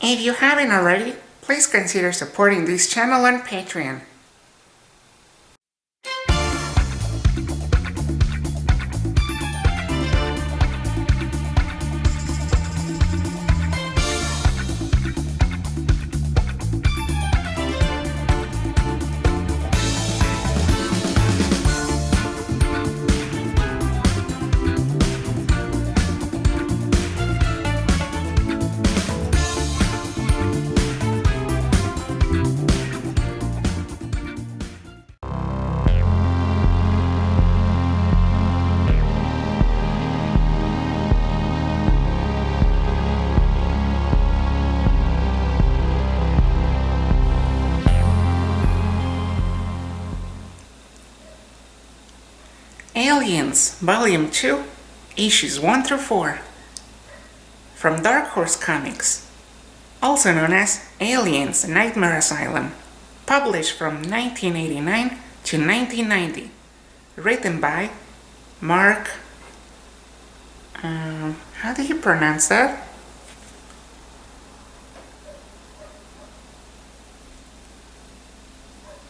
If you haven't already, please consider supporting this channel on Patreon. Aliens, Volume 2, Issues 1 through 4. From Dark Horse Comics. Also known as Aliens Nightmare Asylum. Published from 1989 to 1990. Written by Mark... how do you pronounce that?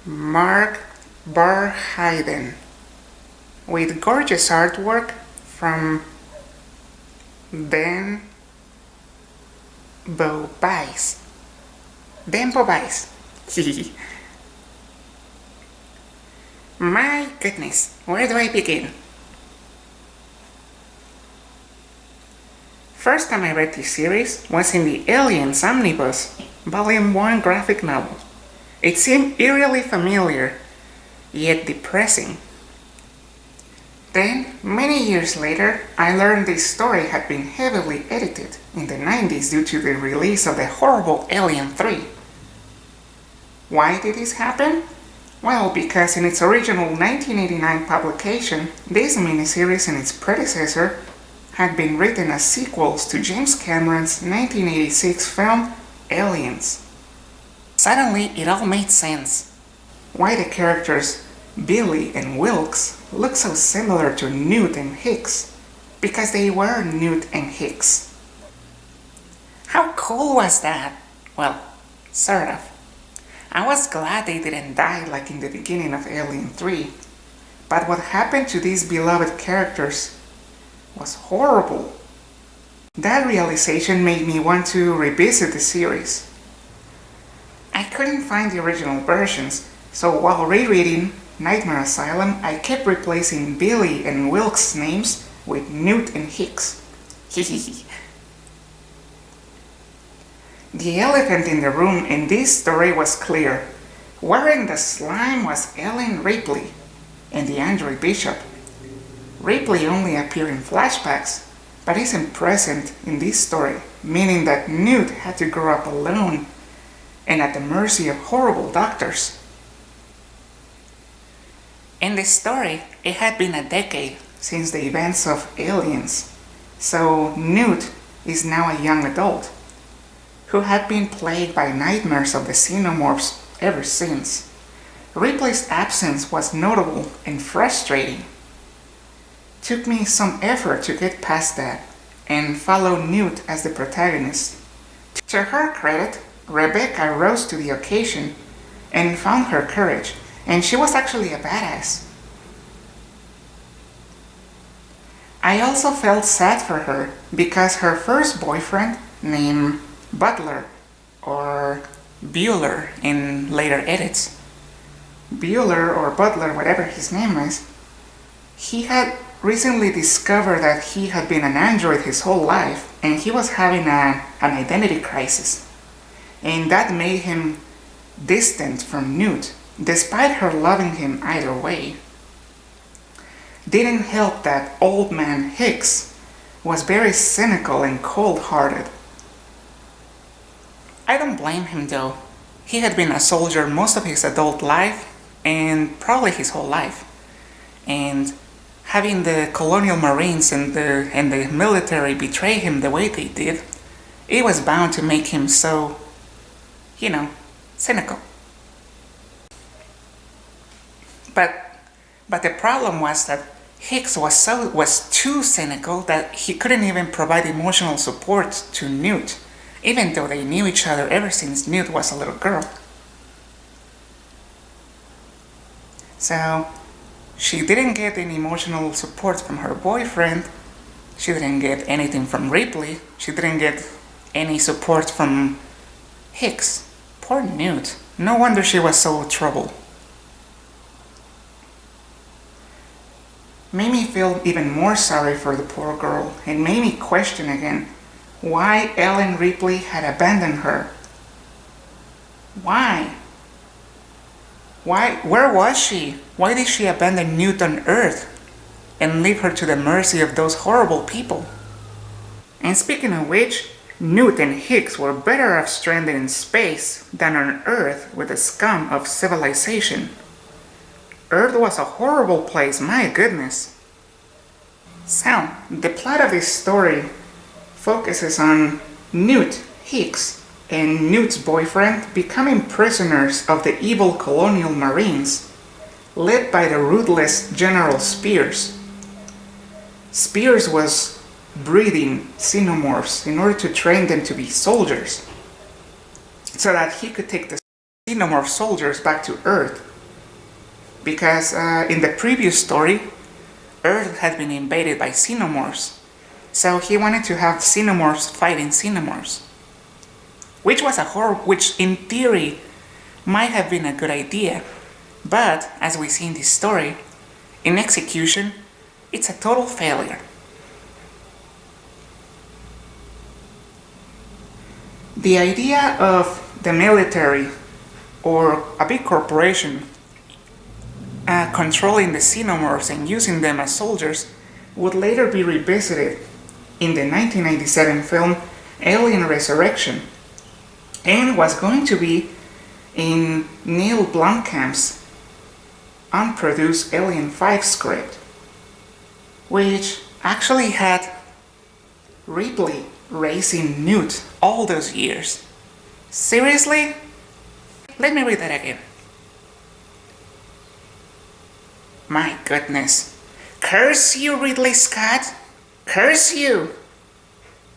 Mark Barheiden. With gorgeous artwork from Ben Bobais. My goodness, where do I begin? First time I read this series was in the Aliens Omnibus, Volume 1 graphic novel. It seemed eerily familiar, yet depressing. Then, many years later, I learned this story had been heavily edited in the 90s due to the release of the horrible Alien 3. Why did this happen? Well, because in its original 1989 publication, this miniseries and its predecessor had been written as sequels to James Cameron's 1986 film Aliens. Suddenly, it all made sense. Why the characters Billy and Wilkes look so similar to Newt and Hicks, because they were Newt and Hicks. How cool was that? Well, sort of. I was glad they didn't die like in the beginning of Alien 3, but what happened to these beloved characters was horrible. That realization made me want to revisit the series. I couldn't find the original versions, so while rereading Nightmare Asylum, I kept replacing Billy and Wilkes' names with Newt and Hicks. The elephant in the room in this story was clear. Wearing the slime was Ellen Ripley and the android Bishop. Ripley only appeared in flashbacks, but isn't present in this story, meaning that Newt had to grow up alone and at the mercy of horrible doctors. In this story, it had been a decade since the events of Aliens, so Newt is now a young adult who had been plagued by nightmares of the xenomorphs ever since. Ripley's absence was notable and frustrating. Took me some effort to get past that and follow Newt as the protagonist. To her credit, Rebecca rose to the occasion and found her courage, and she was actually a badass. I also felt sad for her because her first boyfriend, named Butler, or Bueller in later edits, Bueller or Butler, whatever his name is, he had recently discovered that he had been an android his whole life and he was having an identity crisis. And that made him distant from Newt, despite her loving him either way. Didn't help that old man Hicks was very cynical and cold-hearted. I don't blame him though. He had been a soldier most of his adult life and probably his whole life. And having the colonial marines and the military betray him the way they did, it was bound to make him so, cynical. But the problem was that Hicks was too cynical that he couldn't even provide emotional support to Newt, even though they knew each other ever since Newt was a little girl. So she didn't get any emotional support from her boyfriend. She didn't get anything from Ripley. She didn't get any support from Hicks. Poor Newt. No wonder she was so troubled. Made me feel even more sorry for the poor girl and made me question again why Ellen Ripley had abandoned her. Why? Where was she? Why did she abandon Newt on Earth and leave her to the mercy of those horrible people? And speaking of which, Newt and Hicks were better off stranded in space than on Earth with the scum of civilization. Earth was a horrible place, my goodness. So, the plot of this story focuses on Newt, Hicks, and Newt's boyfriend becoming prisoners of the evil colonial marines, led by the ruthless General Spears. Spears was breeding xenomorphs in order to train them to be soldiers, so that he could take the xenomorph soldiers back to Earth. Because in the previous story, Earth had been invaded by xenomorphs, so he wanted to have xenomorphs fighting xenomorphs, which in theory might have been a good idea, but as we see in this story, in execution, it's a total failure. The idea of the military or a big corporation controlling the xenomorphs and using them as soldiers would later be revisited in the 1997 film Alien Resurrection, and was going to be in Neil Blomkamp's unproduced Alien 5 script, which actually had Ripley raising Newt all those years. Seriously? Let me read that again. My goodness. Curse you, Ridley Scott! Curse you!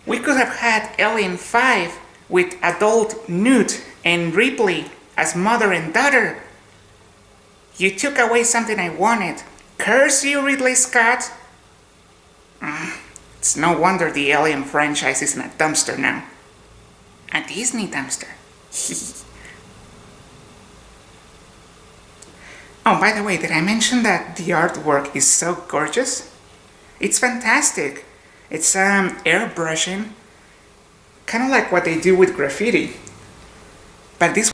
We could have had Alien 5 with adult Newt and Ripley as mother and daughter. You took away something I wanted. Curse you, Ridley Scott! It's no wonder the Alien franchise is in a dumpster now. A Disney dumpster. Oh, by the way, did I mention that the artwork is so gorgeous? It's fantastic. It's airbrushing, kind of like what they do with graffiti. But this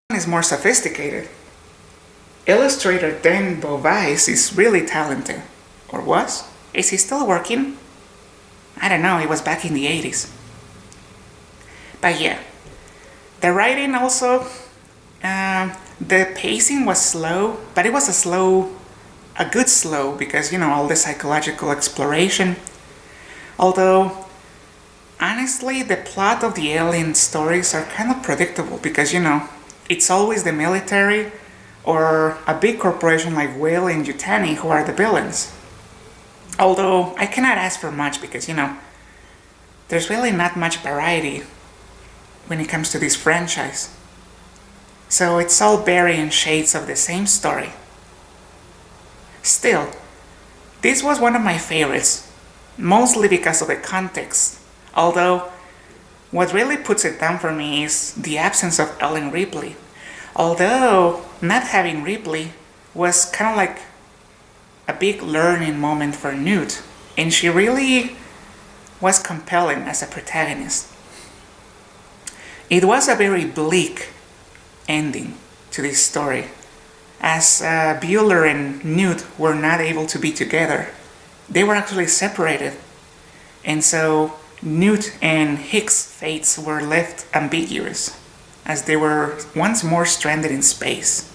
one is more sophisticated. Illustrator Dan Bovice is really talented. Or was? Is he still working? I don't know, it was back in the 80s. But yeah, the writing also, the pacing was slow, but it was a good slow, because, all the psychological exploration. Although, honestly, the plot of the Alien stories are kind of predictable, because, it's always the military or a big corporation like Whale and Yutani who are the villains. Although, I cannot ask for much because, there's really not much variety when it comes to this franchise. So it's all varying shades of the same story. Still, this was one of my favorites, mostly because of the context. Although, what really puts it down for me is the absence of Ellen Ripley. Although, not having Ripley was kind of like a big learning moment for Newt, and she really was compelling as a protagonist. It was a very bleak ending to this story, as Bueller and Newt were not able to be together. They were actually separated, and so Newt and Hicks' fates were left ambiguous, as they were once more stranded in space.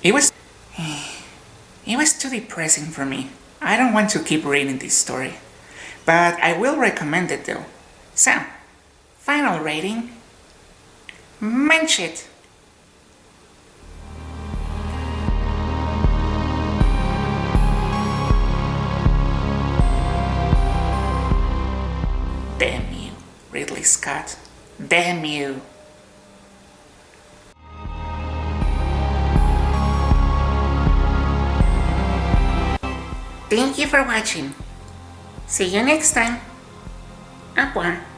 It was too depressing for me. I don't want to keep reading this story. but I will recommend it though. So, final rating. Mensch it! Damn you, Ridley Scott. Damn you. Thank you for watching. See you next time. Au revoir.